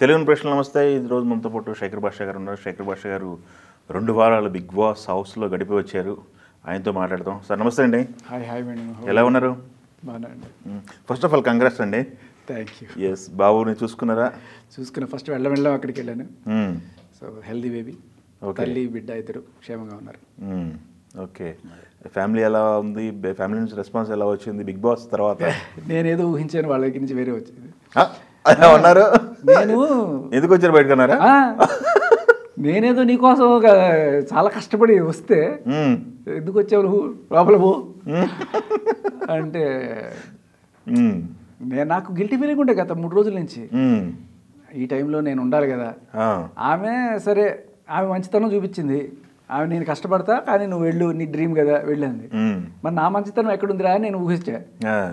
తెలుగు ప్రశ్నలు నమస్తే. ఈ రోజు మనతో పాటు శేఖర్ భాష గారు ఉన్నారు. శేఖర్ భాష గారు 2 వారాలు బిగ్ బాస్ హౌస్లో గడిపి వచ్చారు. ఆయనతో మాట్లాడదాం. సార్ నమస్తే అండి. హాయ్ మేడం, ఎలా ఉన్నారు? బాగున్నాండి. ఫస్ట్ ఆఫ్ ఆల్ కంగ్రాట్స్ అండి. Thank you. ఎస్, బాబుని చూసుకున్నారా? చూసుకున్న ఫస్ట్ వెళ్ళం అక్కడికి వెళ్ళాను. సో హెల్దీ బేబీ, తల్లి బిడ్డ ఇద్దరు క్షేమంగా ఉన్నారు. ఓకే, ఫ్యామిలీ ఎలా ఉంది? ఫ్యామిలీ నుంచి రెస్పాన్స్ ఎలా వచ్చింది బిగ్ బాస్ తర్వాత? నేనేదో ఊహించాను, వాళ్ళ దగ్గర నుంచి వేరే వచ్చింది. ఉన్నారు. నేను ఎందుకు వచ్చారు బయటకున్నారా? నేనేదో నీకోసం చాలా కష్టపడి వస్తే ఎందుకు వచ్చావు నువ్వు ప్రాబ్లము అంటే నాకు గిల్టీ ఫీలింగ్ ఉండే గత 3 రోజుల నుంచి. ఈ టైంలో నేను ఉండాలి కదా. ఆమె సరే, ఆమె మంచితనం చూపించింది. ఆమె నేను కష్టపడతా కానీ నువ్వు వెళ్ళు, నీ డ్రీమ్ కదా, వెళ్ళింది. మరి నా మంచితనం ఎక్కడుందిరా అని నేను ఊహించా.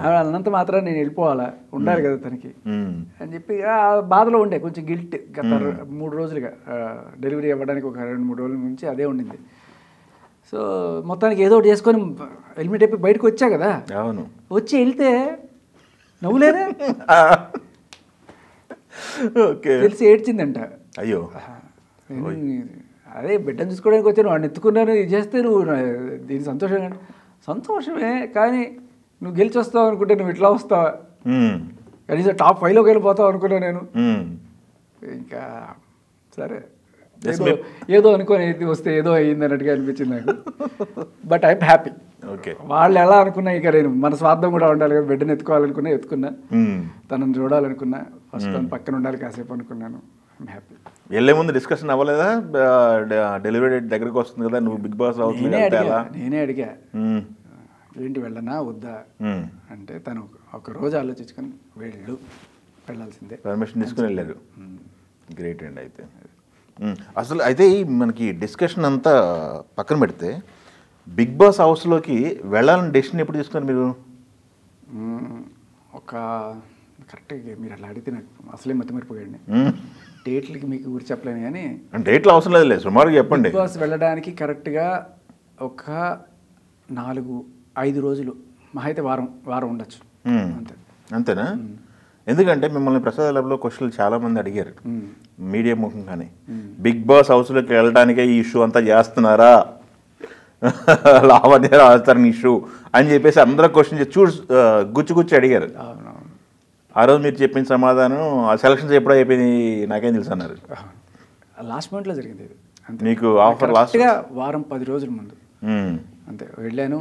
ఆమె అన్నంత మాత్రం నేను వెళ్ళిపోవాలా, ఉండాలి కదా తనకి అని చెప్పి బాధలో ఉండే. కొంచెం గిల్ట్ గత 3 రోజులుగా, డెలివరీ అవ్వడానికి ఒక 2-3 రోజుల నుంచి అదే ఉండింది. సో మొత్తానికి ఏదో ఒకటి చేసుకొని హెల్మెట్ అయిపోయి బయటకు వచ్చా కదా. అవును, వచ్చి వెళ్తే నవ్వులేనే తెలిసి ఏడ్చిందంట. అయ్యో, అదే బిడ్డను చూసుకోవడానికి వచ్చాను, వాడిని ఎత్తుకున్నాను, ఇది చేస్తే నువ్వు దీని సంతోషమే కానీ నువ్వు గెలిచి వస్తావు అనుకుంటే నువ్వు ఇట్లా వస్తావా, కనీసం టాప్ 5లోకి వెళ్ళిపోతావు అనుకున్నా నేను. ఇంకా సరే ఏదో అనుకొని వస్తే ఏదో అయ్యింది అన్నట్టుగా అనిపించింది నాకు. But I'm happy. ఓకే, వాళ్ళు ఎలా అనుకున్నా ఇక నేను మన స్వార్థం కూడా ఉండాలి కదా, బిడ్డను ఎత్తుకున్నా, తనను చూడాలనుకున్నా, ఫస్ట్ తను పక్కన ఉండాలి కాసేపు అనుకున్నాను. I'm happy. వెళ్ళే ముందు డిస్కషన్ అవ్వలేదా? డెలివరీ డేట్ దగ్గరకు వస్తుంది కదా, నువ్వు బిగ్ బాస్ హౌస్ నేనే అడిగా ఏంటి వెళ్ళనా వద్దా అంటే తను ఒక రోజు ఆలోచించుకొని వెళ్ళాల్సిందే, పర్మిషన్ తీసుకుని వెళ్ళారు. గ్రేట్ అండి. అయితే అసలు అయితే మనకి డిస్కషన్ అంతా పక్కన పెడితే బిగ్ బాస్ హౌస్లోకి వెళ్ళాలని డెసిషన్ ఎప్పుడు తీసుకున్నారు మీరు? ఒక కరెక్ట్గా మీరు అలా అడిగితే నాకు అసలే మతిమరిపోయాడు. డేట్లకి మీకు గురించి చెప్పలేను కానీ డేట్లు అవసరం లేదు, సుమారుగా చెప్పండి. బిగ్ బాస్ వెళ్ళడానికి కరెక్ట్గా ఒక 4-5 రోజులు, మహా అయితే వారం ఉండొచ్చు అంతే. అంతేనా? ఎందుకంటే మిమ్మల్ని ప్రసాద్ ల్యాబ్లో క్వశ్చన్లు చాలామంది అడిగారు మీడియా ముఖంగానే, బిగ్ బాస్ హౌస్లోకి వెళ్ళడానికే ఈ ఇష్యూ అంతా చేస్తున్నారా, లావణ్య రాజధాని ఇష్యూ అని చెప్పేసి అందరూ క్వశ్చన్ గుచ్చి అడిగారు. ఆ రోజు మీరు చెప్పిన సమాధానం ఆ సెలక్షన్స్ ఎప్పుడో అయిపోయింది నాకేం తెలుసు అన్నారు. లాస్ట్ మినిట్లో జరిగింది ఇది. అంతే, మీకు ఆఫర్ లాస్ట్గా వారం 10 రోజుల ముందు అంతే వెళ్ళాను.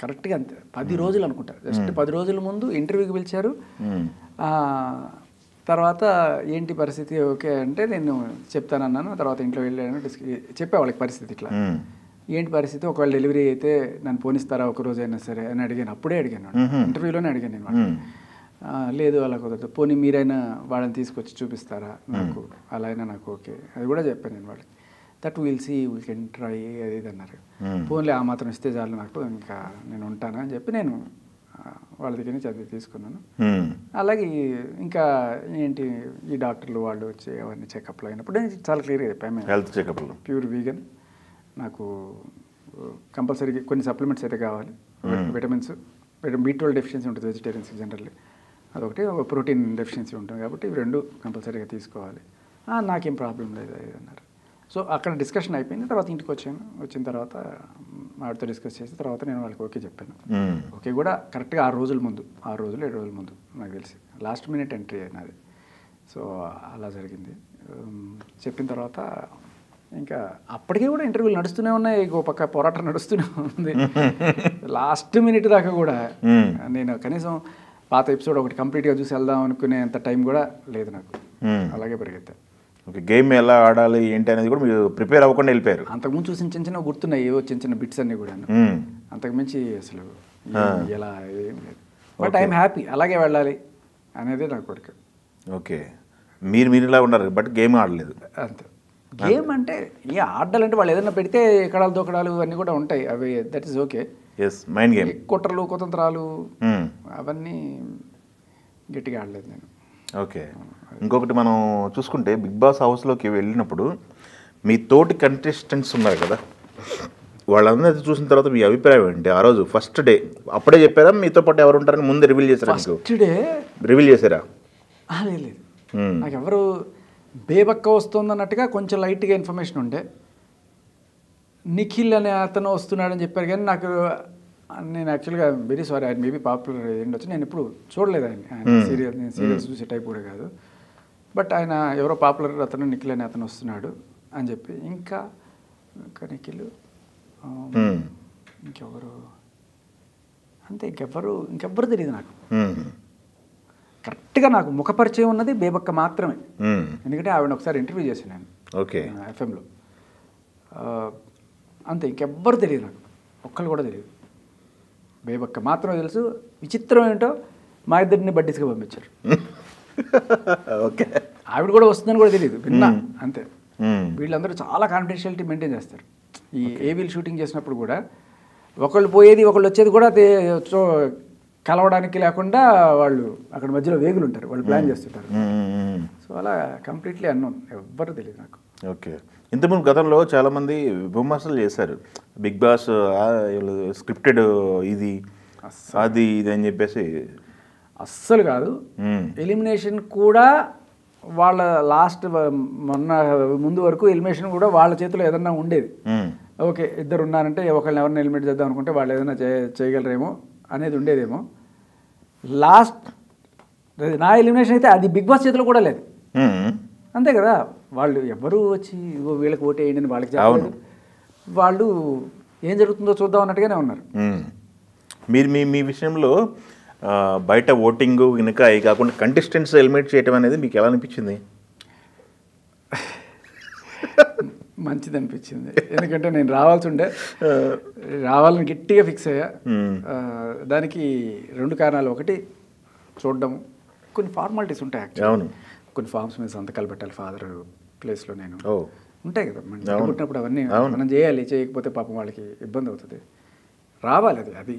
కరెక్ట్గా అంతే 10 రోజులు అనుకుంటా, జస్ట్ 10 రోజుల ముందు ఇంటర్వ్యూకి పిలిచారు. తర్వాత ఏంటి పరిస్థితి ఓకే అంటే నేను చెప్తానన్నాను. తర్వాత ఇంట్లో వెళ్ళాను, చెప్పే వాళ్ళకి పరిస్థితి ఇట్లా ఏంటి పరిస్థితి, ఒకవేళ డెలివరీ అయితే నన్ను పోనిస్తారా ఒక రోజు అయినా సరే అని అడిగాను. అప్పుడే అడిగాను, ఇంటర్వ్యూలోనే అడిగాను నేను. లేదు అలా కుదరదు, పోనీ మీరైనా వాళ్ళని తీసుకొచ్చి చూపిస్తారా నాకు, అలా అయినా నాకు ఓకే, అది కూడా చెప్పాను నేను వాళ్ళకి. That will see we can try అది ఇది అన్నారు. ఫోన్లే ఆ మాత్రం ఇస్తే చాలు నాకు, ఇంకా నేను ఉంటాను అని చెప్పి నేను వాళ్ళ దగ్గర నుంచి అది తీసుకున్నాను. అలాగే ఇంకా ఏంటి ఈ డాక్టర్లు వాళ్ళు వచ్చి అవన్నీ చెకప్లు అయినప్పుడు నేను చాలా క్లియర్గా చెప్పాను, హెల్త్ చెకప్లు ప్యూర్ వీగన్, నాకు కంపల్సరీగా కొన్ని సప్లిమెంట్స్ అయితే కావాలి, విటమిన్స్, B12 డెఫిషియన్సీ ఉంటుంది వెజిటేరియన్స్కి జనరల్లీ, అదొకటి ప్రోటీన్ డెఫిషియన్సీ ఉంటుంది కాబట్టి ఇవి 2 కంపల్సరీగా తీసుకోవాలి. నాకేం ప్రాబ్లం లేదు అది అన్నారు. సో అక్కడ డిస్కషన్ అయిపోయింది. తర్వాత ఇంటికి వచ్చాను. వచ్చిన తర్వాత వాడితో డిస్కస్ చేసిన తర్వాత నేను వాళ్ళకి ఓకే చెప్పాను. ఓకే కూడా కరెక్ట్గా 6 రోజుల ముందు, 6 రోజులు 7 రోజుల ముందు నాకు తెలిసి లాస్ట్ మినిట్ ఎంట్రీ అయినది. సో అలా జరిగింది. చెప్పిన తర్వాత ఇంకా అప్పటికే కూడా ఇంటర్వ్యూలు నడుస్తూనే ఉన్నాయి, ఇంకో పక్క పోరాటం నడుస్తూనే ఉంది. లాస్ట్ మినిట్ దాకా కూడా నేను కనీసం పాత ఎపిసోడ్ ఒకటి కంప్లీట్గా చూసి వెళ్దాం అనుకునేంత టైం కూడా లేదు నాకు. అలాగే పరిగెత్తా. ఓకే, గేమ్ ఎలా ఆడాలి ఏంటి అనేది కూడా మీరు ప్రిపేర్ అవ్వకుండా వెళ్ళిపోయారు. అంతకుముందు చూసిన చిన్న గుర్తున్నాయి, ఏవో చిన్న బిట్స్ అన్నీ కూడా. అంతకుమించి అసలు ఎలా ఏం లేదు. బట్ ఐఎమ్ హ్యాపీ, అలాగే వెళ్ళాలి అనేది నా కోరిక. ఓకే, మీరు ఇలా ఉన్నారు బట్ గేమ్ ఆడలేదు అంతే. గేమ్ అంటే ఆడాలంటే వాళ్ళు ఏదైనా పెడితే ఎక్కడాలు దొక్కడాలు అన్నీ కూడా ఉంటాయి, అవి that is okay. Mind game, కుట్రలు కుతంత్రాలు అవన్నీ గట్టిగా ఆడలేదు నేను. ఓకే, ఇంకొకటి మనం చూసుకుంటే బిగ్ బాస్ హౌస్లోకి వెళ్ళినప్పుడు మీ తోటి కంటెస్టెంట్స్ ఉన్నారు కదా, వాళ్ళందరూ చూసిన తర్వాత మీ అభిప్రాయం ఏంటి? ఆ రోజు ఫస్ట్ డే అప్పుడే చెప్పారా మీతో పాటు ఎవరు ఉంటారని ముందు రివీల్ చేశారా? ఫస్ట్ డే రివీల్ చేశారా? లేదు నాకు ఎవరు బేబక్క వస్తుందన్నట్టుగా కొంచెం లైట్గా ఇన్ఫర్మేషన్ ఉండే, నిఖిల్ అనే అతను వస్తున్నాడని చెప్పారు. కానీ నాకు నేను యాక్చువల్గా వెరీ సారీ, ఆయన మేబీ పాపులర్ ఉండొచ్చు, నేను ఎప్పుడు చూడలేదు ఆయన సీరియల్స్ చూసే టైప్ కూడా కాదు. బట్ ఆయన ఎవరో పాపులర్ అతను నిఖిల్ అనే అతను వస్తున్నాడు అని చెప్పి, ఇంకా నిఖిల్ ఇంకెవరు అంతే, ఇంకెవ్వరు తెలియదు నాకు. కరెక్ట్గా నాకు ముఖపరిచయం ఉన్నది బేబక్క మాత్రమే. ఎందుకంటే ఆవిడ ఒకసారి ఇంటర్వ్యూ చేశాను నేను ఎఫ్ఎంలో, అంతే. ఇంకెవ్వరు తెలియదు నాకు, ఒక్కళ్ళు కూడా తెలియదు. బేబక్క మాత్రమే తెలుసు. విచిత్రం ఏంటో మా ఇద్దరిని బడ్డీస్గా పంపించారు. ఓకే, ఆవిడ కూడా వస్తుందని కూడా తెలియదు, విన్నా అంతే. వీళ్ళందరూ చాలా కాన్ఫిడెన్షియాలిటీ మెయింటైన్ చేస్తారు. ఈ ఏవీలు షూటింగ్ చేసినప్పుడు కూడా ఒకళ్ళు పోయేది ఒకళ్ళు వచ్చేది కూడా కలవడానికి లేకుండా వాళ్ళు అక్కడ మధ్యలో వేగులు ఉంటారు, వాళ్ళు ప్లాన్ చేస్తుంటారు. సో అలా కంప్లీట్లీ అన్నోన్, ఎవ్వరు తెలియదు నాకు. ఓకే. ఇంతకుముందు గతంలో చాలామంది విమర్శలు చేశారు, బిగ్ బాస్ స్క్రిప్టెడ్ ఇది అది ఇది అని చెప్పేసి. అస్సలు కాదు. ఎలిమినేషన్ కూడా వాళ్ళ లాస్ట్ మొన్న ముందు వరకు ఎలిమినేషన్ కూడా వాళ్ళ చేతిలో ఏదన్నా ఉండేది. ఓకే, ఇద్దరు ఉన్నారంటే ఒకళ్ళని ఎవరిని ఎలిమినేట్ చేద్దాం అనుకుంటే వాళ్ళు ఏదైనా చేయగలరేమో అనేది ఉండేదేమో. లాస్ట్ నా ఎలిమినేషన్ అయితే అది బిగ్ బాస్ చేతిలో కూడా లేదు. అంతే కదా, వాళ్ళు ఎవరు వచ్చి వీళ్ళకి ఓటు వేయండి అని వాళ్ళకి చెప్పలేదు. వాళ్ళు ఏం జరుగుతుందో చూద్దాం అన్నట్టుగానే ఉన్నారు. మీరు మీ విషయంలో బయట ఓటింగ్ కనుక అవి కాకుండా కంటెస్టెంట్స్ ఎలిమినేట్ చేయడం అనేది మీకు ఎలా అనిపించింది? మంచిది అనిపించింది. ఎందుకంటే నేను రావాలని గట్టిగా ఫిక్స్ అయ్యా. దానికి 2 కారణాలు. ఒకటి, చూడడం, కొన్ని ఫార్మాలిటీస్ ఉంటాయి యాక్చువల్లీ, కొన్ని ఫార్మ్స్ మీద సంతకాలు పెట్టాలి ఫాదర్ ప్లేస్లో. నేను ఉంటాయి కదా మనం పుట్టినప్పుడు, అవన్నీ మనం చేయాలి. చేయకపోతే పాపం వాళ్ళకి ఇబ్బంది అవుతుంది. రావాలి అది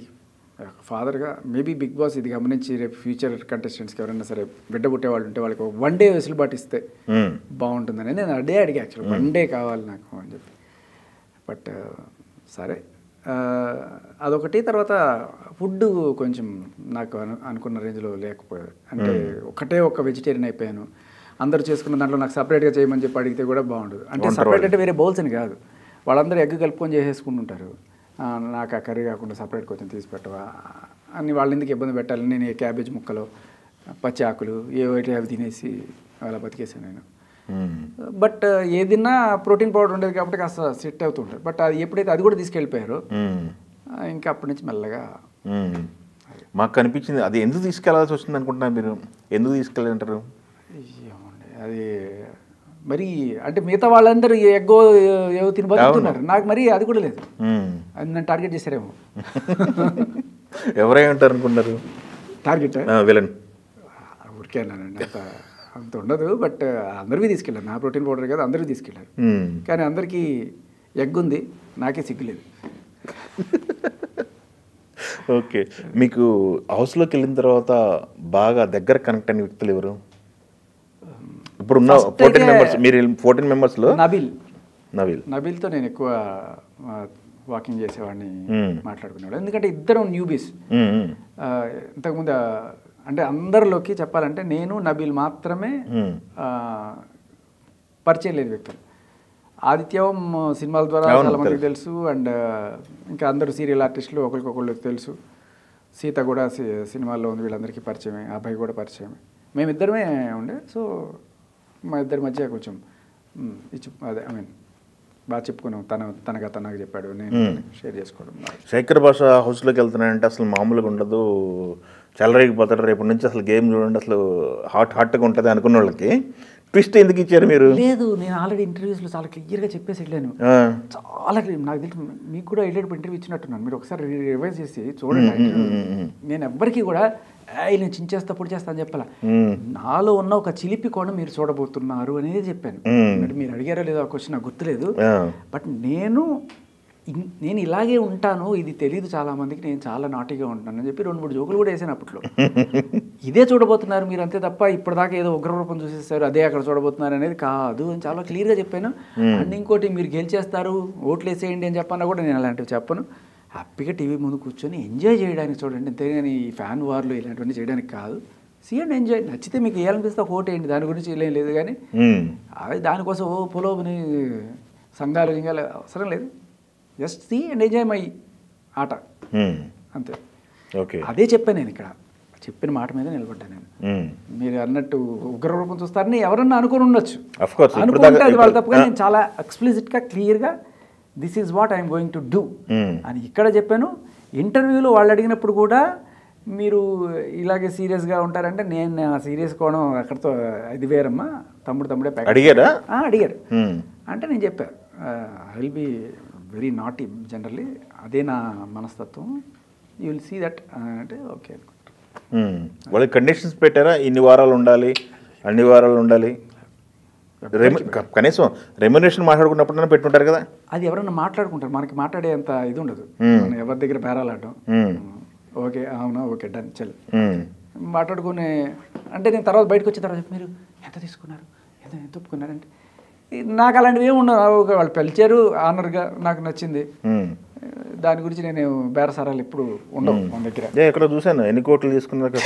ఫాదర్గా. మేబీ బిగ్ బాస్ ఇది గమనించి రేపు ఫ్యూచర్ కంటెస్టెంట్స్కి ఎవరైనా సరే బిడ్డ పుట్టేవాళ్ళు ఉంటే వాళ్ళకి 1 డే వెసులుబాటు ఇస్తే బాగుంటుందని నేను అదే అడిగా యాక్చువల్. 1 డే కావాలి నాకు అని చెప్పి. బట్ సరే, అదొకటి. తర్వాత ఫుడ్ కొంచెం నాకు అనుకున్న రేంజ్లో లేకపోయాడు. అంటే ఒక వెజిటేరియన్ అయిపోయాను. అందరూ చేసుకున్న దాంట్లో నాకు సపరేట్గా చేయమని చెప్పి అడిగితే కూడా బాగుండదు. అంటే సపరేట్ అంటే వేరే బౌల్స్ అని కాదు, వాళ్ళందరూ ఎగ్ కలుపుకొని చేసేసుకుంటుంటారు. నాకు ఆ కర్రీ కాకుండా సపరేట్ కొంచెం తీసి పెట్టవా అని వాళ్ళు ఎందుకు ఇబ్బంది పెట్టాలి. నేను క్యాబేజ్ ముక్కలు, పచ్చి ఆకులు ఏవైతే అవి తినేసి అలా బతికేసాను నేను. బట్ ఏదిన్నా ప్రోటీన్ పౌడర్ ఉండేది కాబట్టి కాస్త సెట్ అవుతుంటారు. బట్ అది ఎప్పుడైతే అది కూడా తీసుకెళ్ళిపోయారో ఇంకా అప్పటి నుంచి మెల్లగా మాకు కనిపించింది. అది ఎందుకు తీసుకెళ్లాల్సి వస్తుంది అనుకుంటున్నారు మీరు? ఎందుకు తీసుకెళ్ళాలంటారు? అది మరి అంటే మిగతా వాళ్ళందరూ ఎగ్గో ఏవో తిని బతుకుతున్నారు, నాకు మరి అది కూడా లేదు. అది నన్ను టార్గెట్ చేశారేమో. ఎవరై ఉంటారు అనుకున్నారు టార్గెట్? విలన్. ఊరికే అన్నానండి, అంత ఉండదు. బట్ అందరికీ తీసుకెళ్ళారు, నా ప్రోటీన్ పౌడర్ కదా అందరికీ తీసుకెళ్ళారు. కానీ అందరికీ ఎగ్ ఉంది, నాకే సిగ్గులేదు. ఓకే, మీకు హౌస్లోకి వెళ్ళిన తర్వాత బాగా దగ్గర కనెక్ట్ అయిన వ్యక్తులు ఎవరు? ఇప్పుడున్న 14 మెంబర్స్, మీరు 14 మెంబర్స్లో నబీల్తో నేను ఎక్కువ వాకింగ్ చేసేవాడిని, మాట్లాడుకునేవాడు. ఎందుకంటే ఇద్దరం న్యూబీస్. ఇంతకుముందు అంటే అందరిలోకి చెప్పాలంటే నేను నబీల్ మాత్రమే పరిచయం లేని వ్యక్తులు. ఆదిత్యం సినిమాల ద్వారా చాలా మందికి తెలుసు. అండ్ ఇంకా అందరూ సీరియల్ ఆర్టిస్టులు ఒకరికొకళ్ళు తెలుసు. సీత కూడా సినిమాల్లో ఉంది, వీళ్ళందరికీ పరిచయమే. అబ్బాయి కూడా పరిచయమే. మేమిద్దరమే ఉండే. సో మా ఇద్దరి మధ్య కొంచెం అదే బాగా చెప్పుకున్నాం. తనకు చెప్పాడు, నేను షేర్ చేసుకోవడం. శేఖర్ భాష హౌస్లోకి వెళ్తున్నానంటే అసలు మామూలుగా ఉండదు, చెలరేగిపోతాడు. రేపటి నుంచి అసలు గేమ్ చూడండి అసలు హాట్గా ఉంటుంది అనుకున్న వాళ్ళకి ట్విస్ట్ ఎందుకు ఇచ్చారు మీరు? లేదు, నేను ఆల్రెడీ ఇంటర్వ్యూస్లో చాలా క్లియర్గా చెప్పేసి వెళ్ళాను. చాలా నాకు తెలుసు, మీకు కూడా వెళ్ళేటప్పుడు ఇంటర్వ్యూ ఇచ్చినట్టున్నాను. మీరు ఒకసారి రివైజ్ చేసి చూడండి. నేను ఎవ్వరికీ కూడా నేను చించేస్తా పొడి చేస్తా అని చెప్పాల. నాలో ఉన్న ఒక చిలిపి కోణం మీరు చూడబోతున్నారు అనేది చెప్పాను. అంటే మీరు అడిగారో లేదో ఆ క్వశ్చన్ నాకు గుర్తులేదు. బట్ నేను ఇలాగే ఉంటాను, ఇది తెలియదు చాలా మందికి, నేను చాలా నాటిగా ఉంటాను అని చెప్పి 2-3 జోకులు కూడా వేసాను అప్పట్లో. ఇదే చూడబోతున్నారు మీరు అంతే తప్ప ఇప్పటిదాకా ఏదో ఉగ్రరూపం చూసేస్తారు అదే అక్కడ చూడబోతున్నారు అనేది కాదు అని చాలా క్లియర్గా చెప్పాను. అండ్ ఇంకోటి, మీరు గెలిచేస్తారు ఓట్లు వేసేయండి అని చెప్పన్నా కూడా నేను అలాంటివి చెప్పను. హ్యాపీగా టీవీ ముందు కూర్చొని ఎంజాయ్ చేయడానికి చూడండి, అంతేగాని ఈ ఫ్యాన్ వార్లు ఇలాంటివన్నీ చేయడానికి కాదు. See and enjoy. నచ్చితే మీకు వేయాలనిపిస్తే ఒక ఓటు వేయండి, దాని గురించి ఏం లేదు. కానీ అది దానికోసం పొలోని సంఘాలు గింగాలు అవసరం లేదు. Just see and enjoy my ఆట అంతే. ఓకే, అదే చెప్పాను నేను ఇక్కడ, చెప్పిన మాట మీద నిలబడ్డాను నేను. మీరు అన్నట్టు ఉగ్ర రూపం చూస్తారని ఎవరన్నా అనుకుని ఉండొచ్చు, అనుకుంటే అది వాళ్ళ తప్పుగా. నేను చాలా ఎక్స్ప్లిసిట్గా క్లియర్గా this is what I'm going to do అని ఇక్కడ చెప్పాను. ఇంటర్వ్యూలో వాళ్ళు అడిగినప్పుడు కూడా మీరు ఇలాగే సీరియస్గా ఉంటారంటే నేను సీరియస్ కోవడం అక్కడితో ఇది వేరమ్మా, తమ్ముడే అడిగారా? అడిగారు. అంటే నేను చెప్పాను I will be very naughty generally, అదే నా మనస్తత్వం, యూ విల్ సీ దట్ అంటే ఓకే అనుకుంటారు. వాళ్ళకి కండిషన్స్ పెట్టారా? ఇన్ని వారాలు ఉండాలి, అన్ని వారాలు ఉండాలి, కనీసం రెమ్యునరేషన్ మాట్లాడుకున్నప్పుడు పెట్టుకుంటారు కదా? అది ఎవరన్నా మాట్లాడుకుంటారు, మనకి మాట్లాడేంత ఇది ఉండదు. మనం ఎవరి దగ్గర బేరాలాడడం, ఓకే అవునా ఓకే డన్ చల్ మాట్లాడుకునే. అంటే నేను తర్వాత బయటకు వచ్చిన తర్వాత మీరు ఎంత తీసుకున్నారు, ఎంత ఒప్పుకున్నారంటే నాకు అలాంటివి ఏమి ఉండవు. వాళ్ళు పిలిచారు ఆనర్గా, నాకు నచ్చింది, దాని గురించి నేను బేరసారాలు ఎప్పుడు ఉండవు మన దగ్గర. ఎక్కడ చూసాను ఎన్ని కోట్లు తీసుకున్నారు,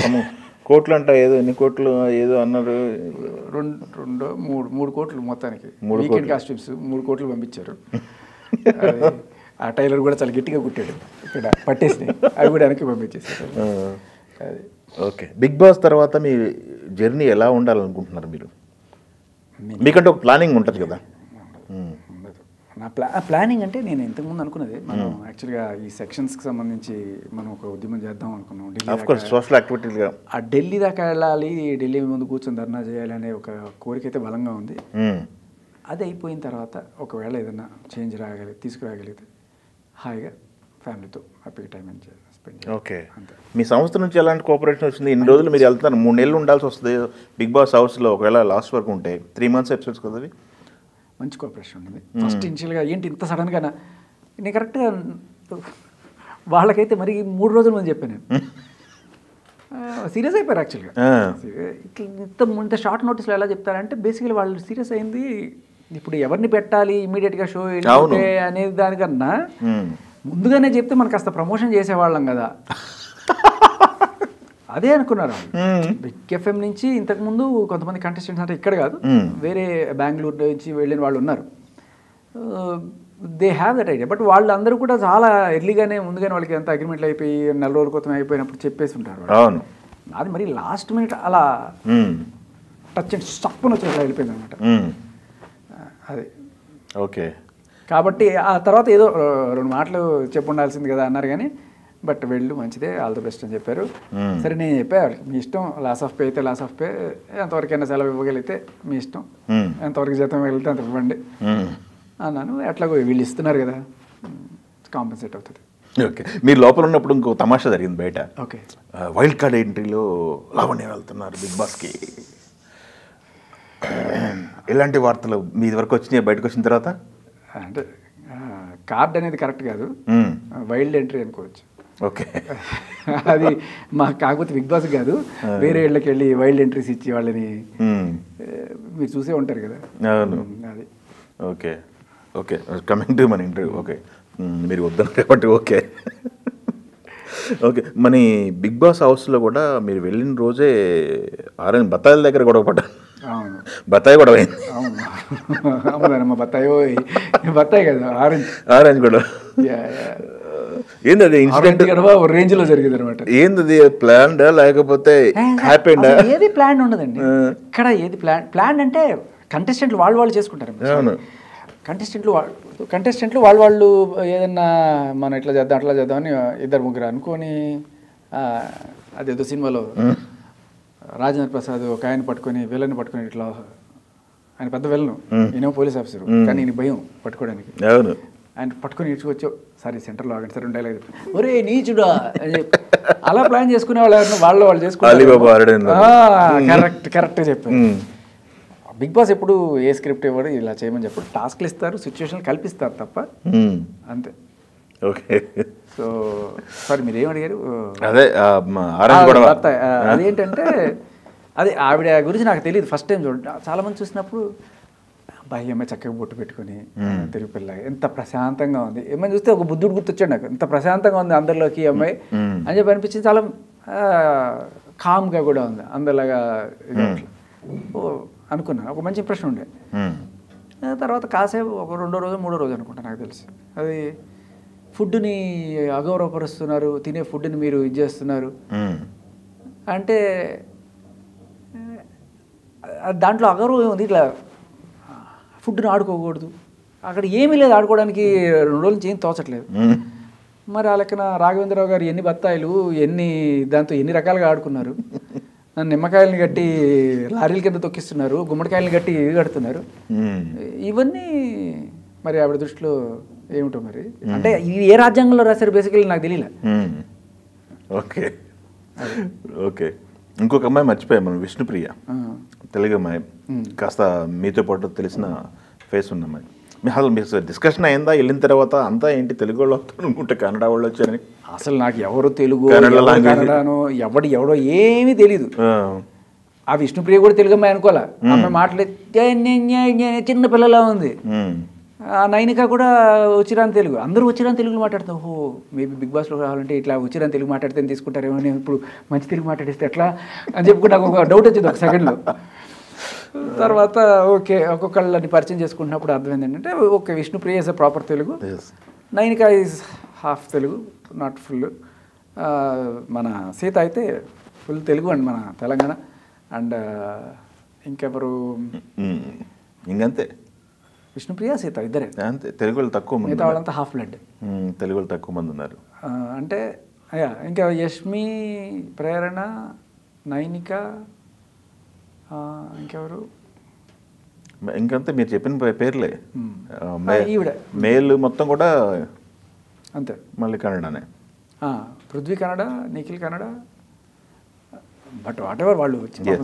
కోట్లు అంట ఏదో, ఎన్ని కోట్లు ఏదో అన్నారు, 3 కోట్లు మొత్తానికి. వీకెండ్ కాస్ట్యూమ్స్ 3 కోట్లు పంపించారు. ఆ టైలర్ కూడా చాలా గట్టిగా కుట్టాడు, ఇక్కడ పట్టేసి అవి కూడా వెనక్కి పంపించేసారు. అది ఓకే. బిగ్ బాస్ తర్వాత మీ జర్నీ ఎలా ఉండాలనుకుంటున్నారు మీరు? మీకంటే ఒక ప్లానింగ్ ఉంటుంది కదా? నా ప్లానింగ్ అంటే నేను ఇంతకుముందు అనుకున్నది, మనం యాక్చువల్గా ఈ సెక్షన్స్కి సంబంధించి మనం ఒక ఉద్యమం చేద్దాం అనుకున్నాం. సోషల్ యాక్టివిటీగా ఆ ఢిల్లీ దాకా వెళ్ళాలి, ఢిల్లీ ముందు కూర్చొని ధర్నా చేయాలి అనే ఒక కోరిక అయితే బలంగా ఉంది. అది అయిపోయిన తర్వాత ఒకవేళ ఏదైనా చేంజ్ తీసుకురాగలిగితే హాయిగా ఫ్యామిలీతో హ్యాపీగా టైం స్పెండ్ చేయాలి. ఓకే. మీ సంస్థ నుంచి ఎలాంటి కోఆపరేషన్ వచ్చింది? ఇన్ని రోజులు మీరు వెళ్తున్నారు, 3 నెలలు ఉండాల్సి వస్తుంది బిగ్ బాస్ హౌస్లో, ఒకవేళ లాస్ట్ వరకు ఉంటే 3 months ఎపిసోడ్స్ కదా అవి. మంచి కోఆపరేషన్ ఉంది. ఫస్ట్ ఇనిషియల్గా ఏంటి ఇంత సడన్గా నేను కరెక్ట్గా వాళ్ళకైతే మరి 3 రోజుల ముందు చెప్పాను నేను. సీరియస్ అయిపోయారు యాక్చువల్గా. ఇంత షార్ట్ నోటీస్లో ఎలా చెప్తారంటే బేసికలీ వాళ్ళు సీరియస్ అయింది ఇప్పుడు ఎవరిని పెట్టాలి ఇమీడియట్గా షో వెళ్ళిపోతే అనేది దానికన్నా ముందుగానే చెప్తే మనకు కాస్త ప్రమోషన్ చేసేవాళ్ళం కదా, అదే అనుకున్నారు. బిగ్ ఎఫ్ఎం నుంచి ఇంతకుముందు కొంతమంది కంటెస్టెంట్స్ అంటే ఇక్కడ కాదు, వేరే బెంగళూరు నుంచి వెళ్ళిన వాళ్ళు ఉన్నారు. They have that idea. But వాళ్ళందరూ కూడా చాలా ఎర్లీగానే ముందుగానే వాళ్ళకి ఎంత అగ్రిమెంట్లు అయిపోయి 4 రోజుల క్రితం అయిపోయినప్పుడు చెప్పేసి ఉంటారు. అది మరి లాస్ట్ మినిట్ అలా టచ్ అండ్ స్టప్పున వచ్చి వెళ్ళిపోయింది అనమాట. అది ఓకే. కాబట్టి ఆ తర్వాత ఏదో 2 మాటలు చెప్పు ఉండాల్సింది కదా అన్నారు, కానీ బట్ వెళ్ళు మంచిదే, ఆల్ ది బెస్ట్ అని చెప్పారు. సరే నేను చెప్పాను మీ ఇష్టం, లాస్ ఆఫ్ పే అయితే లాస్ ఆఫ్ పే, ఎంతవరకైనా సెలవు ఇవ్వగలిగితే మీ ఇష్టం, ఎంతవరకు జీతం ఇవ్వగలిగితే అంత ఇవ్వండి అన్నాను. ఎట్లాగో వీళ్ళు ఇస్తున్నారు కదా, కాంపెన్సేట్ అవుతుంది. ఓకే. మీరు లోపల ఉన్నప్పుడు ఇంకో తమాషా జరిగింది బయట. ఓకే. వైల్డ్ కార్డ్ ఎంట్రీలో లావణ్య వెళ్తున్నారు బిగ్ బాస్కి, ఎలాంటి వార్తలు మీ వరకు వచ్చినాయి బయటకు వచ్చిన తర్వాత? అంటే కార్డ్ అనేది కరెక్ట్ కాదు, వైల్డ్ ఎంట్రీ అనుకోవచ్చు. ఓకే. అది మాకు కాకపోతే బిగ్ బాస్ కాదు, వేరే ఇళ్ళకి వెళ్ళి వైల్డ్ ఎంట్రీస్ ఇచ్చి వాళ్ళని మీరు చూసే ఉంటారు కదా. అవును. అది ఓకే. ఓకే, కమింగ్ టు మన ఇంటర్వ్యూ. ఓకే, మీరు వద్దన్నారు కాబట్టి ఓకే. ఓకే, మన బిగ్ బాస్ హౌస్లో కూడా మీరు వెళ్ళిన రోజే ఆరెంజ్ బత్తాయిల దగ్గర గొడవ పడ్డారు. అవును, బత్తాయి గొడవ అయింది. అవును, బత్తాయి కదా, ఆరెంజ్ గొడవ. ఏంది అది ఇన్సిడెంట్ రేంజ్ లో జరిగింది అనమాట. ఏంది ప్లాన్ లేకపోతే హ్యాపీడా? ఏది ప్లాన్ ఉండదండి ఇక్కడ. ఏది ప్లాన్ అంటే కంటెస్టెంట్లు వాళ్ళు చేసుకుంటారు. కంటెస్టెంట్లు వాళ్ళు ఏదన్నా మనం ఇట్లా చేద్దాం అట్లా చేద్దామని 2-3 అనుకొని, అదేదో సినిమాలో రాజేంద్ర ప్రసాద్ ఒక ఆయన పట్టుకొని విలన్ పట్టుకొని ఇట్లా, ఆయన పెద్ద విలను, ఈయన పోలీస్ ఆఫీసర్ కానీ ఈయన భయం పట్టుకోవడానికి. ఆయన పట్టుకొని ఇచ్చుకొచ్చావు, సారీ సెంటర్లో ఆగండి సార్ డైలాగ్, ఒరే నీచుడా అలా ప్లాన్ చేసుకునే వాళ్ళు చేసుకున్నారు. కరెక్ట్గా చెప్పారు. బిగ్ బాస్ ఎప్పుడు ఏ స్క్రిప్ట్ ఇవ్వడు, ఇలా చేయమని చెప్పడు, టాస్క్లు ఇస్తారు, సిచ్యువేషన్ కల్పిస్తారు తప్ప, అంతే. ఓకే. సో సారీ మీరు ఏమడిగారు? అదే అదేంటంటే అది ఆవిడ గురించి నాకు తెలియదు, ఫస్ట్ టైం చూడండి. చాలామంది చూసినప్పుడు అబ్బాయి అమ్మాయి చక్కగా బొట్టు పెట్టుకుని తెలుగు పిల్ల ఎంత ప్రశాంతంగా ఉంది, ఏమైనా చూస్తే ఒక బుద్ధుడు గుర్తొచ్చాడు నాకు, ఎంత ప్రశాంతంగా ఉంది అందరిలోకి అమ్మాయి అని చెప్పి అనిపించింది. చాలా కామ్గా కూడా ఉంది, అందరిలాగా అనుకున్నాను. ఒక మంచి ఇంప్రెషన్ ఉండే. తర్వాత కాసేపు ఒక 2వ రోజు 3వ రోజు అనుకుంటా నాకు తెలిసి, అది ఫుడ్ని అగౌరవపరుస్తున్నారు, తినే ఫుడ్ని మీరు ఇది చేస్తున్నారు అంటే దాంట్లో అగౌరవం ఉంది. ఇట్లా ఫుడ్ని ఆడుకోకూడదు, అక్కడ ఏమీ లేదు ఆడుకోవడానికి, 2 రోజుల నుంచి ఏం తోచట్లేదు. మరి ఆ లెక్కన రాఘవేంద్రరావు గారు ఎన్ని బత్తాయిలు దాంతో ఎన్ని రకాలుగా ఆడుకున్నారు. నిమ్మకాయలని కట్టి లారీల కింద తొక్కిస్తున్నారు, గుమ్మడికాయలని కట్టి కడుతున్నారు. ఇవన్నీ మరి ఆవిడ దృష్టిలో ఏమిటో మరి. అంటే ఇది ఏ రాజ్యాంగంలో రాశారు బేసికలీ నాకు తెలియలే. Okay okay. ఇంకొక అమ్మాయి మర్చిపోయాం మనం, విష్ణుప్రియ, తెలుగు అమ్మాయి, కాస్త మీతో పాటు తెలిసిన ఫేస్ ఉన్న అమ్మాయి. అసలు మీకు డిస్కషన్ అయిందా వెళ్ళిన తర్వాత? అంతా ఏంటి తెలుగు వాళ్ళు వస్తారు అనుకుంటే కన్నడ వాళ్ళు వచ్చారని? అసలు నాకు ఎవరు తెలుగు కన్నడనో ఎవడో ఏమీ తెలీదు. ఆ విష్ణుప్రియ కూడా తెలుగు అమ్మాయి అనుకోలే. ఆమె మాట్లాడితే చిన్న పిల్లలా ఉంది. ఆ నైనిక కూడా వచ్చిరాని తెలుగు, అందరూ వచ్చిరాని తెలుగులో మాట్లాడతాం. ఓహో మేబీ బిగ్ బాస్లో రావాలంటే ఇట్లా వచ్చిరాని తెలుగు మాట్లాడితే తీసుకుంటారేమో, నేను ఇప్పుడు మంచి తెలుగు మాట్లాడిస్తే ఎట్లా అని చెప్పి నాకు ఒక డౌట్ వచ్చింది ఒక సెకండ్లో. తర్వాత ఓకే ఒక్కొక్కళ్ళని పరిచయం చేసుకుంటున్నప్పుడు అర్థమైంది ఏంటంటే okay Vishnupriya is a proper Telugu, Nainika is half Telugu, not full. మన సీత అయితే ఫుల్ తెలుగు అండ్ మన తెలంగాణ. అండ్ ఇంకెవరు ఇంకంతే, విష్ణుప్రియ సీత ఇద్దరే అంతే. తెలుగు వాళ్ళు తక్కువ మంది, మిగతా వాళ్ళంతా హాఫ్ బ్లడ్. తెలుగు వాళ్ళు తక్కువ మంది ఉన్నారు. అంటే ఇంకా యష్మి, ప్రేరణ, నైనిక, ఇంకెవరు ఇంకంతే మీరు చెప్పిన పేర్లే. ఈవిడ మేల్ మొత్తం కూడా అంతే, మళ్ళీ కన్నడనే. Prithvi Kannada, Nikhil Kannada. But whatever వాళ్ళు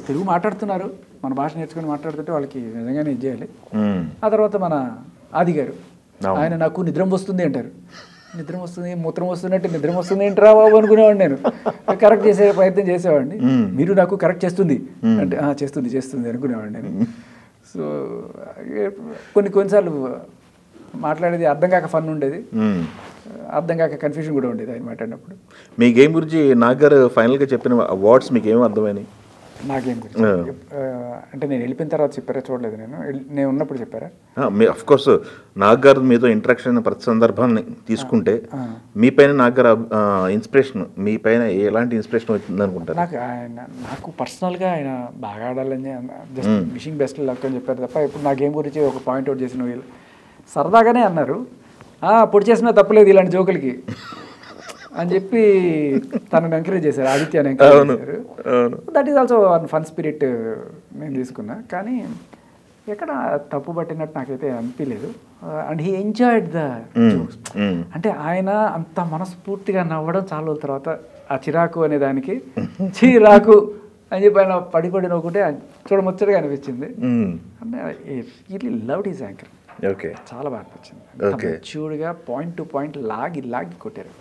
తెలుగు మాట్లాడుతున్నారు, మన భాష నేర్చుకుని మాట్లాడుతుంటే వాళ్ళకి నిజంగానే ఇది చేయాలి. ఆ తర్వాత మన ఆది గారు, ఆయన నాకు నిద్రం వస్తుంది అంటారు. నిద్రం వస్తుంది, మూత్రం వస్తున్నట్టు నిద్రం వస్తుంది ఏంట్రా బాబు అనుకునేవాడిని. నేను కరెక్ట్ చేసే ప్రయత్నం చేసేవాడిని. మీరు నాకు కరెక్ట్ చేస్తుంది అంటే చేస్తుంది అనుకునేవాడిని నేను. సో కొన్నిసార్లు మాట్లాడేది అర్థం కాక ఫన్ ఉండేది, అర్థం కాక కన్ఫ్యూజన్ కూడా ఉండేది ఆయన మాట్లాడినప్పుడు. మీ గేమ్ గురించి నాగారు ఫైనల్గా చెప్పిన వర్డ్స్ మీకు ఏమి అర్థమైనాయి? నాకేం గురించి అంటే నేను వెళ్ళిపోయిన తర్వాత చెప్పారా? చూడలేదు నేను ఉన్నప్పుడు చెప్పారా? అఫ్ కోర్స్ నాగారు మీతో ఇంటరాక్షన్ ప్రతి సందర్భాన్ని తీసుకుంటే మీ పైన నాగారు ఇన్స్పిరేషన్, మీ పైన ఎలాంటి ఇన్స్పిరేషన్ వచ్చింది అనుకుంటారు? నాకు పర్సనల్గా ఆయన బాగా ఆడాలని, జస్ట్ విషింగ్ బెస్ట్ లక్ అని చెప్పారు తప్ప ఇప్పుడు నా గేమ్ గురించి ఒక పాయింట్ అవుట్ చేసిన వీళ్ళు సరదాగానే అన్నారు, పొడి చేసినా తప్పలేదు ఇలాంటి జోకులకి అని చెప్పి తనని ఎంకరేజ్ చేశారు, ఆదిత్యాన్ని ఎంకరేజ్ చేశారు. That is also one fun spirit నేను తీసుకున్నా. కానీ ఎక్కడ తప్పు పట్టినట్టు నాకైతే అనిపించలేదు. And he enjoyed the jokes. అంటే ఆయన అంత మనస్ఫూర్తిగా నవ్వడం చాలా రోజుల తర్వాత ఆ చిరాకు అనే దానికి చిరాకు అని చెప్పి ఆయన పడి నవ్వుకుంటే చూడముచ్చటగా అనిపించింది. అంటే really loved his anchor. Okay, చాలా బాగా అనిపించింది. మెచ్యూర్డ్గా పాయింట్ టు పాయింట్ లాగి కొట్టారు.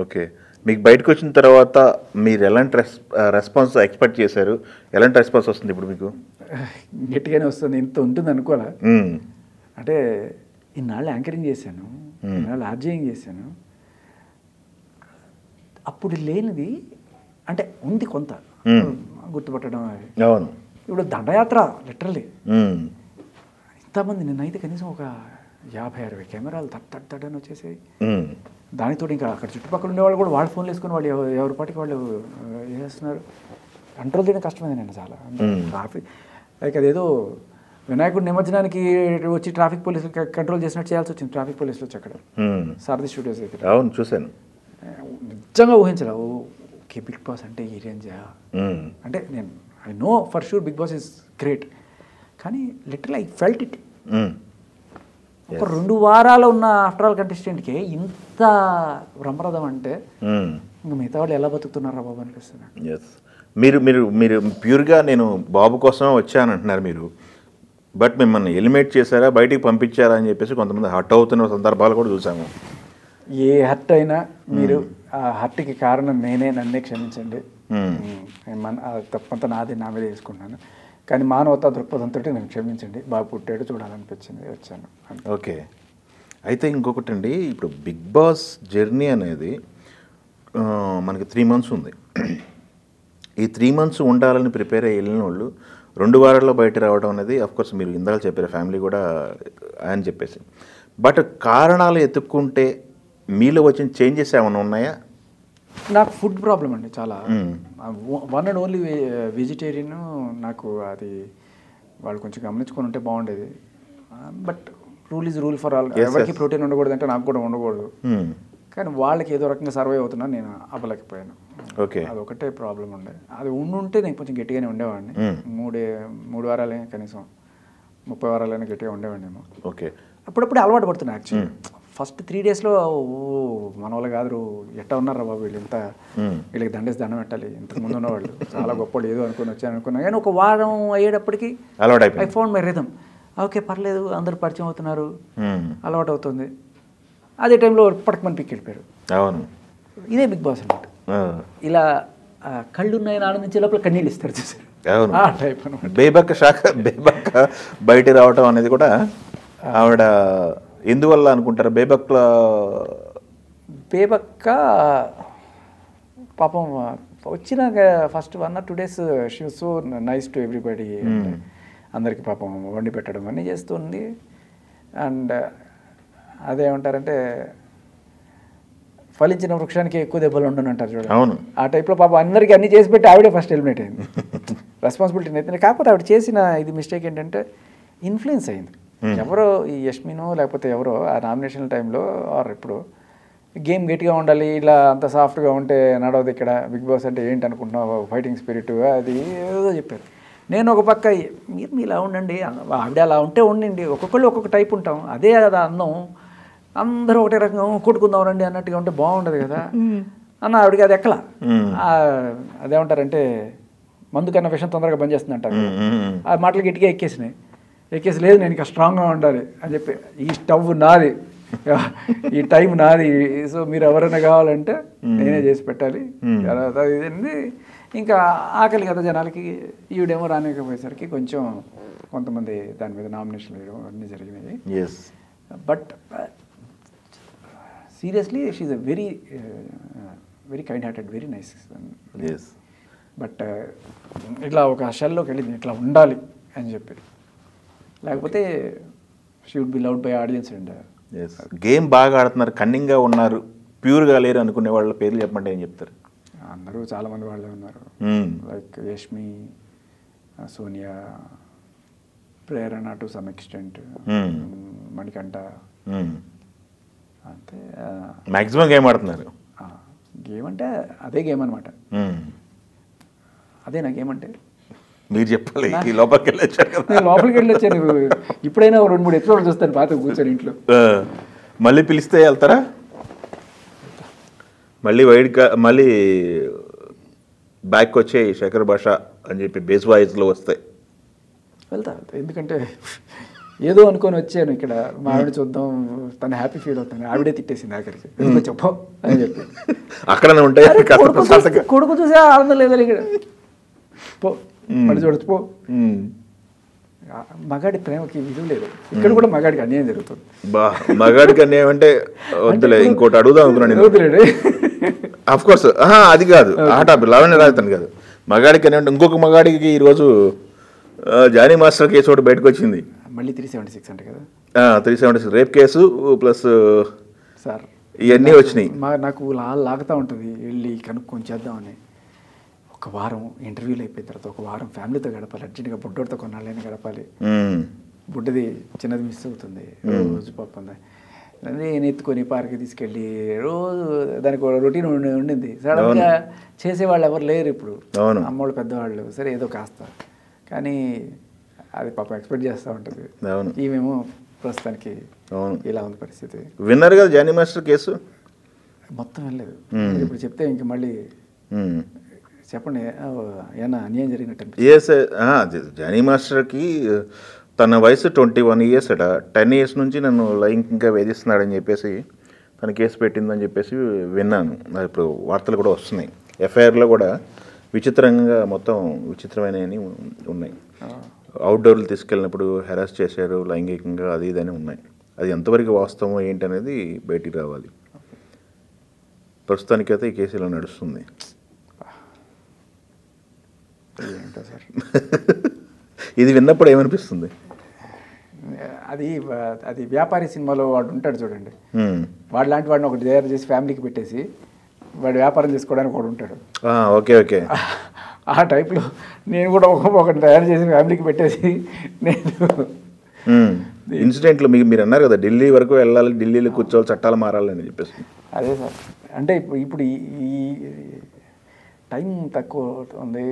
ఓకే, మీకు బయటకు వచ్చిన తర్వాత మీరు ఎలాంటి రెస్పాన్స్ ఎక్స్పెక్ట్ చేశారు? ఎలాంటి రెస్పాన్స్ వస్తుంది ఇప్పుడు మీకు? గట్టిగానే వస్తుంది, ఇంత ఉంటుంది అనుకోలే. అంటే ఇన్నాళ్ళు యాంకరింగ్ చేశాను, ఇన్నాళ్ళు ఆర్జేయింగ్ చేశాను, అప్పుడు లేనిది అంటే ఉంది కొంత గుర్తుపట్టడం. అవును, ఇప్పుడు దండయాత్ర లిటరల్లీ ఇంతమంది, నిన్నైతే కనీసం ఒక 50-60 కెమెరాలు తట్టని వచ్చేసాయి. దానితో ఇంకా అక్కడ చుట్టుపక్కల ఉండేవాళ్ళు కూడా వాళ్ళ ఫోన్లు వేసుకుని వాళ్ళు ఎవరి పాటికి వాళ్ళు చేస్తున్నారు. కంట్రోల్ చేయడం కష్టమైంది నేను చాలా. ట్రాఫిక్ లైక్ అదేదో వినాయకుడి నిమజ్జనానికి వచ్చి ట్రాఫిక్ పోలీసులు కంట్రోల్ చేసినట్టు చేయాల్సి వచ్చింది. ట్రాఫిక్ పోలీసులు వచ్చి అక్కడ సారథి స్టూడియోస్ అయితే. అవును, చూశాను. నిజంగా ఊహించరా ఓకే బిగ్ బాస్ అంటే ఈ రేంజా అంటే. నేను I know for sure Bigg Boss is great, కానీ లిటరల్ ఐ ఫెల్ట్ ఇట్. ఒక 2 వారాలు ఉన్న ఆఫ్టర్ ఆల్ కంటెస్టెంట్కి ఇంత బ్రహ్మరథం అంటే ఇంకా మిగతా వాళ్ళు ఎలా బతుకుతున్నారా బాబు అనిపిస్తుంది. ఎస్, మీరు ప్యూర్గా నేను బాబు కోసమే వచ్చాను అంటున్నారు మీరు. బట్ మిమ్మల్ని ఎలిమినేట్ చేశారా, బయటికి పంపించారా అని చెప్పేసి కొంతమంది హర్ట్ అవుతున్న సందర్భాలు కూడా చూసాము. ఏ హర్ట్ అయినా మీరు ఆ హర్ట్కి కారణం నేనే, నన్నే క్షమించండి. తప్పంతా నాది, నా మీద వేసుకున్నాను. కానీ మానవతా దృక్పథంతో నేను క్షమించండి, బాగా పుట్టాడు, చూడాలనిపించింది, వచ్చాను. ఓకే, అయితే ఇంకొకటి అండి, ఇప్పుడు బిగ్ బాస్ జర్నీ అనేది మనకి 3 months ఉంది. ఈ 3 months ఉండాలని ప్రిపేర్ అయ్యి వెళ్ళిన వాళ్ళు 2 వారాల్లో బయట రావడం అనేది అఫ్కోర్స్ మీరు ఇందాక చెప్పారు, ఫ్యామిలీ కూడా అని చెప్పేసి. బట్ కారణాలు ఎత్తుక్కుంటే మీలో వచ్చిన చేంజెస్ ఏమైనా ఉన్నాయా? నాకు ఫుడ్ ప్రాబ్లం అండి చాలా. One and only vegetarian. నాకు అది వాళ్ళు కొంచెం గమనించుకొని ఉంటే బాగుండేది. But rule is rule for all. ఎవరికి ప్రోటీన్ ఉండకూడదు అంటే నాకు కూడా ఉండకూడదు. కానీ వాళ్ళకి ఏదో రకంగా సర్వే అవుతున్నా నేను అవ్వలేకపోయాను. ఓకే, అదొకటే ప్రాబ్లం ఉండే. అది ఉండుంటే నేను కొంచెం గట్టిగానే ఉండేవాడిని. 3 వారాలే కనీసం 30 వారాలైనా గట్టిగా ఉండేవాడినేమో. ఓకే, అప్పుడప్పుడు అలవాటు పడుతున్నా. యాక్చువల్లీ ఫస్ట్ 3 daysలో మన వాళ్ళు కాదు, ఎట్టా ఉన్నారా బాబు వీళ్ళు, ఇంత వీళ్ళకి దండేసి దండం పెట్టాలి, ఇంతకు ముందు ఉన్నవాళ్ళు చాలా గొప్పవాళ్ళు ఏదో అనుకుని వచ్చాను అనుకున్నా. కానీ ఒక వారం అయ్యేటప్పటికి I found my rhythm. Okay పర్లేదు, అందరూ పరిచయం అవుతున్నారు, అలవాటు అవుతుంది. అదే టైంలో పడకమని పిక్ వెళ్ళిపోయారు. అవును, ఇదే బిగ్ బాస్ అన్నమాట. ఇలా కళ్ళు ఉన్నాయని ఆనందించే లోపల కన్నీళ్ళు ఇస్తారు చూసారు. అవును, ఆ టైప్ అనమాట. బేబక్క బయట రావటం అనేది కూడా ఆవిడ ఎందువల్ల అనుకుంటారు? బేబక్క పాపం వచ్చిన first 1 or 2 days she was so nice to everybody. అందరికి పాపం వండి పెట్టడం అన్నీ చేస్తుంది. అండ్ అదేమంటారంటే ఫలించిన వృక్షానికి ఎక్కువ దెబ్బలు ఉండను అంటారు చూడండి. అవును, ఆ టైప్లో పాపం అందరికీ అన్నీ చేసి పెట్టి ఆవిడే ఫస్ట్ ఎలిమినేట్ అయింది. రెస్పాన్సిబిలిటీ అయితే. కాకపోతే ఆవిడ చేసిన ఇది మిస్టేక్ ఏంటంటే ఇన్ఫ్లుయెన్స్ అయింది. ఎవరో ఈ యష్మినో లేకపోతే ఎవరో ఆ నామినేషన్ టైంలో ఆర్ ఇప్పుడు గేమ్ గట్టిగా ఉండాలి, ఇలా అంత సాఫ్ట్గా ఉంటే నడవదు ఇక్కడ, బిగ్ బాస్ అంటే ఏంటి అనుకుంటున్నావు, ఫైటింగ్ స్పిరిట్ అది ఏదో చెప్పారు. నేను ఒక పక్క మీరు ఇలా ఉండండి, ఆవిడ అలా ఉంటే ఉండండి, ఒక్కొక్కళ్ళు ఒక్కొక్క టైప్ ఉంటాం, అదే అది అందం, అందరూ ఒకటే రకంగా కొట్టుకుందాం రండి అన్నట్టుగా ఉంటే బాగుండదు కదా అన్న. ఆవిడకి అది ఎక్కలా. అదేమంటారంటే మందు కన్నా విషయం తొందరగా బంద్ చేస్తుంది అంటారు. ఆ మాటలు గట్టిగా ఎక్కేసి లేదు నేను ఇంకా స్ట్రాంగ్గా ఉండాలి అని చెప్పి, ఈ స్టవ్ నాది, ఈ టైం నాది, సో మీరు ఎవరైనా కావాలంటే నేనే చేసి పెట్టాలి. ఇది ఇంకా ఆకలి కదా జనాలకి. ఈవిడేమో రానికపోయేసరికి కొంచెం కొంతమంది దాని మీద నామినేషన్ వేయడం అన్నీ జరిగినాయి. But seriously she is a very kind hearted, very nice. But ఇట్లా ఒక షెల్లోకి వెళ్ళింది, ఇట్లా ఉండాలి అని చెప్పి, లేకపోతే she would be loved by audience. And game బాగా ఆడుతున్నారు, కన్నింగ్గా ఉన్నారు, ప్యూర్గా లేరు అనుకునే వాళ్ళ పేర్లు చెప్పమంటే ఏం చెప్తారు? అందరూ చాలామంది వాళ్ళే ఉన్నారు. Like Yashmi, Sonia, Prerana to some extent, Manikanta, అంతే. మ్యాక్సిమం గేమ్ ఆడుతున్నారు. గేమ్ అంటే అదే గేమ్ అనమాట. అదే నా గేమ్ అంటే మీరు చెప్పాలి. లోపలికి వెళ్ళొచ్చారు కదా. నేను లోపలికి వెళ్ళొచ్చాను. ఇప్పుడైనా 2-3 ఎపిసోడ్లు చూస్తాను పాత కూర్చొని ఇంట్లో. మళ్ళీ పిలిస్తే వెళ్తారా? మళ్ళీ బ్యాక్ వచ్చే శేఖర్ భాష అని చెప్పి బేస్ వాయిస్లో వస్తాయి వెళ్తా. ఎందుకంటే ఏదో అనుకొని వచ్చాను ఇక్కడ, మా ఆవిడ చూద్దాం, తను హ్యాపీ ఫీల్ అవుతాను. ఆవిడే తిట్టేసింది ఆఖరికి, చెప్పు అని చెప్పి. అక్కడనే ఉంటాయి కొడుకు చూసే ఆనందం లేదా ఇక్కడ, పో మళ్ళీ చూడచ్చు పో. మగాడి ప్రేమకి విలువ లేదు. ఇక్కడ కూడా మగాడికి అన్యాయం జరుగుతుంది. మగాడికి అన్యాయం అంటే వద్దులే, ఇంకోటి అడుగుదాం అనుకున్నాను. వద్దులేడు అఫ్ కోర్స్, అది కాదు ఆ టాపిక్, లావణ్య రాజతన్ కాదు. మగాడికి అన్యాయం ఇంకొక మగాడికి ఈరోజు జానీ మాస్టర్ కేసు ఒకటి బయటకు వచ్చింది. మళ్ళీ 376 అంటే కదా, 376 రేప్ కేసు ప్లస్ సార్ ఇవన్నీ వచ్చినాయి. నాకు లాగుతూ ఉంటుంది వెళ్ళి కనుక్కొని చేద్దామని. ఒక వారం ఇంటర్వ్యూలు అయిపోయిన తర్వాత ఒక వారం ఫ్యామిలీతో గడపాలి, అర్జెంట్గా బుడ్డోడితో కొన్నాళ్ళైనా గడపాలి. బుడ్డది చిన్నది మిస్ అవుతుంది రోజు పాపం. నేను ఎత్తుకొని పార్క్కి తీసుకెళ్ళి రోజు దానికి ఒక రొటీన్ ఉండింది. సడన్గా చేసేవాళ్ళు ఎవరు లేరు ఇప్పుడు, అమ్మోళ్ళు పెద్దవాళ్ళు. సరే ఏదో కాస్త, కానీ అది పాపం ఎక్స్పెక్ట్ చేస్తూ ఉంటుంది. ఈమెమో ప్రస్తుతానికి ఇలా ఉంది పరిస్థితి. విన్నారు కదా జానీ మాస్టర్ కేసు మొత్తం వెళ్ళలేదు. ఇప్పుడు చెప్తే ఇంక మళ్ళీ చెప్పండి ఏమన్నా అన్యాయం జరిగినట్టు. జానీ మాస్టర్కి తన వయసు 21 years అట. 10 years నుంచి నన్ను లైంగికంగా వేధిస్తున్నాడని చెప్పేసి తన కేసు పెట్టిందని చెప్పేసి విన్నాను. ఇప్పుడు వార్తలు కూడా వస్తున్నాయి. ఎఫ్ఐఆర్లో కూడా విచిత్రంగా మొత్తం విచిత్రమైనవి ఉన్నాయి. అవుట్డోర్లు తీసుకెళ్ళినప్పుడు హెరాస్ చేశారు లైంగికంగా, అది ఇదని ఉన్నాయి. అది ఎంతవరకు వాస్తవం ఏంటి అనేది బయటికి రావాలి. ప్రస్తుతానికైతే ఈ కేసు ఇలా నడుస్తుంది. ఏంటో సార్ ఇది విన్నప్పుడు ఏమనిపిస్తుంది? అది వ్యాపారి సినిమాలో వాడు ఉంటాడు చూడండి, వాడు లాంటి వాడిని ఒకటి తయారు చేసి ఫ్యామిలీకి పెట్టేసి వాడు వ్యాపారం చేసుకోవడానికి ఒకడు ఉంటాడు. ఓకే ఓకే, ఆ టైప్లో నేను కూడా ఒకటి తయారు చేసి ఫ్యామిలీకి పెట్టేసి నేను ఇన్సిడెంట్లు మీరు అన్నారు కదా, ఢిల్లీ వరకు వెళ్ళాలి, ఢిల్లీలో కూర్చోవాలి, చట్టాలు మారాలని చెప్పేసి. అదే సార్, అంటే ఇప్పుడు ఈ టైం తక్కువ ఉంది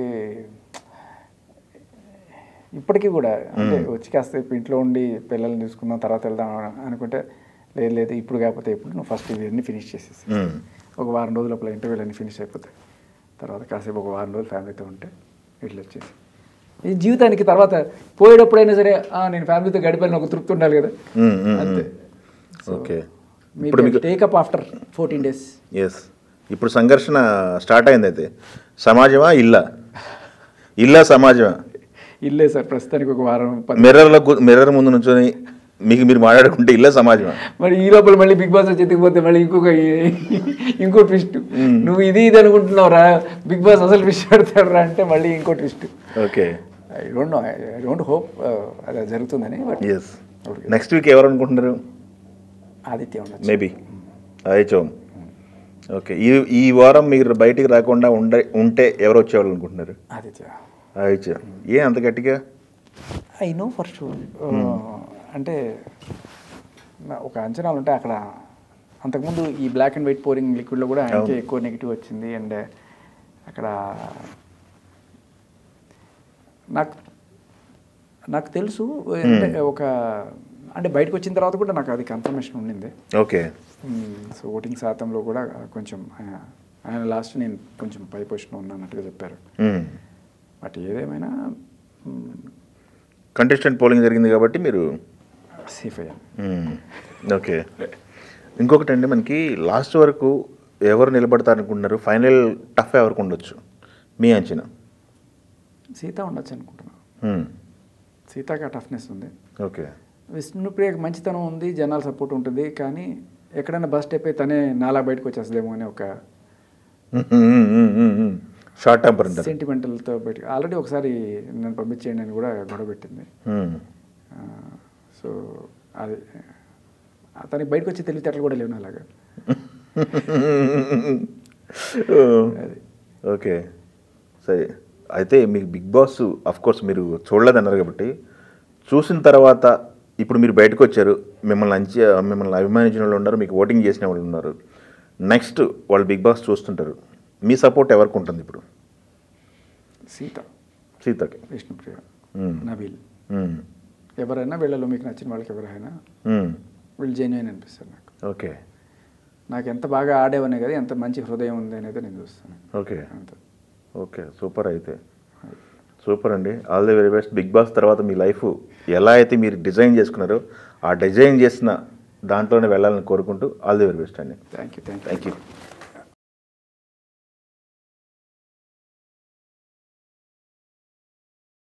ఇప్పటికీ కూడా. అంటే వచ్చి కాస్త ఇంట్లో ఉండి పిల్లల్ని చూసుకుందాం తర్వాత వెళ్దాం అనుకుంటే లేదు ఇప్పుడు కాకపోతే ఇప్పుడు నువ్వు ఫస్ట్ ఇవన్నీ ఫినిష్ చేసేసి ఒక వారం రోజుల లోపల ఇంటర్వ్యూలు అన్నీ ఫినిష్ అయిపోతాయి, తర్వాత కాసేపు ఒక వారం రోజులు ఫ్యామిలీతో ఉంటే ఇట్లా వచ్చేసి ఈ జీవితానికి తర్వాత పోయేటప్పుడైనా సరే నేను ఫ్యామిలీతో గడిపాలని ఒక తృప్తి ఉండాలి కదా, అంతే. ఓకే, ఇప్పుడు మీకు టేకప్ ఆఫ్టర్ 14 days. ఎస్, ఇప్పుడు సంఘర్షణ స్టార్ట్ అయింది. అయితే సమాజమా ఇల్లా సమాజమా? ఇల్లే సార్, ప్రస్తుతానికి ఒక వారం మిర్రర్ ముందు నుంచొని మీరు మాట్లాడుకుంటే ఇల్లే సమాజమా? మరి ఈ లోపల మళ్ళీ బిగ్ బాస్ వచ్చి ఎత్తికిపోతే మళ్ళీ ఇంకో ట్విస్ట్, నువ్వు ఇది అనుకుంటున్నావు రా, బిగ్ బాస్ అసలు ట్విస్ట్ పెడతాడు రా అంటే మళ్ళీ ఇంకో twist. Okay, I don't hope అది జరుగుతుందని. బట్ ఎస్, నెక్స్ట్ వీక్ ఎవరు అనుకుంటున్నారు? ఆదిత్య ఉండొచ్చు, మేబీ ఆదిత్య. ఓకే, ఈ వారం మీరు బయటికి రాకుండా ఉంటే ఎవరు వచ్చేవాళ్ళు అనుకుంటున్నారు? ఆదిత్య. అంత గట్టిగా? I know for sure. అంటే ఒక అంచనాలు ఉంటాయి అక్కడ. అంతకుముందు ఈ బ్లాక్ అండ్ వైట్ పోరింగ్ లిక్విడ్లో కూడా ఆయనకే ఎక్కువ నెగిటివ్ వచ్చింది. అండ్ అక్కడ నాకు తెలుసు, అంటే బయటకు వచ్చిన తర్వాత కూడా నాకు అది కన్ఫర్మేషన్ ఉండింది. ఓకే, సో ఓటింగ్ శాతంలో కూడా కొంచెం ఆయన లాస్ట్ నేను కొంచెం పై పొజిషన్లో ఉన్నానట్టుగా చెప్పారు. బట్ ఏదేమైనా కంటెస్టెంట్ పోలింగ్ జరిగింది కాబట్టి మీరు సేఫ్ అయ్యాను. ఓకే, ఇంకొకటి అండి, మనకి లాస్ట్ వరకు ఎవరు నిలబడతారనుకుంటున్నారు? ఫైనల్ టఫ్ ఎవరికి ఉండొచ్చు మీ అంచనా? సీత ఉండొచ్చు అనుకుంటున్నాను. సీతకి ఆ టఫ్నెస్ ఉంది. ఓకే, విష్ణుప్రియకి మంచితనం ఉంది, జనాల సపోర్ట్ ఉంటుంది, కానీ ఎక్కడైనా బస్ స్టెప్ అయి తనే నాలా బయటకు వచ్చేస్తుందేమో అని ఒక షార్ట్ టెంపర్ సెంటిమెంటల్తో బయటకు. ఆల్రెడీ ఒకసారి నన్ను పంపించేయండి అని కూడా గొడవ పెట్టింది. సో అది తనకి బయటకు వచ్చి తెలివితేటలు కూడా లేవు అలాగా. ఓకే, సరే. అయితే మీకు బిగ్ బాస్ కోర్స్ మీరు చూడలేదన్నారు కాబట్టి, చూసిన తర్వాత ఇప్పుడు మీరు బయటకు వచ్చారు, మిమ్మల్ని అభిమానించిన వాళ్ళు ఉన్నారు, మీకు ఓటింగ్ చేసిన వాళ్ళు ఉన్నారు. నెక్స్ట్ వాళ్ళు బిగ్ బాస్ చూస్తుంటారు, మీ సపోర్ట్ ఎవరికి ఉంటుంది ఇప్పుడు? సీతకి, విష్ణుప్రియ, నబీల్, ఎవరైనా వీళ్ళలో మీకు నచ్చిన వాళ్ళకి ఎవరైనా వీళ్ళు జెన్యూన్ అనిపిస్తారు నాకు. ఓకే, నాకు ఎంత బాగా ఆడేవనే కదా, ఎంత మంచి హృదయం ఉంది అనేది నేను చూస్తాను. Okay, okay, super. అయితే సూపర్ అండి, all the very best. Bigg Boss తర్వాత మీ లైఫ్ ఎలా అయితే మీరు డిజైన్ చేసుకున్నారో ఆ డిజైన్ చేసిన దాంట్లోనే వెళ్ళాలని కోరుకుంటూ ఆల్ ది వెరీ బెస్ట్ అండి. Thank you. Thank you.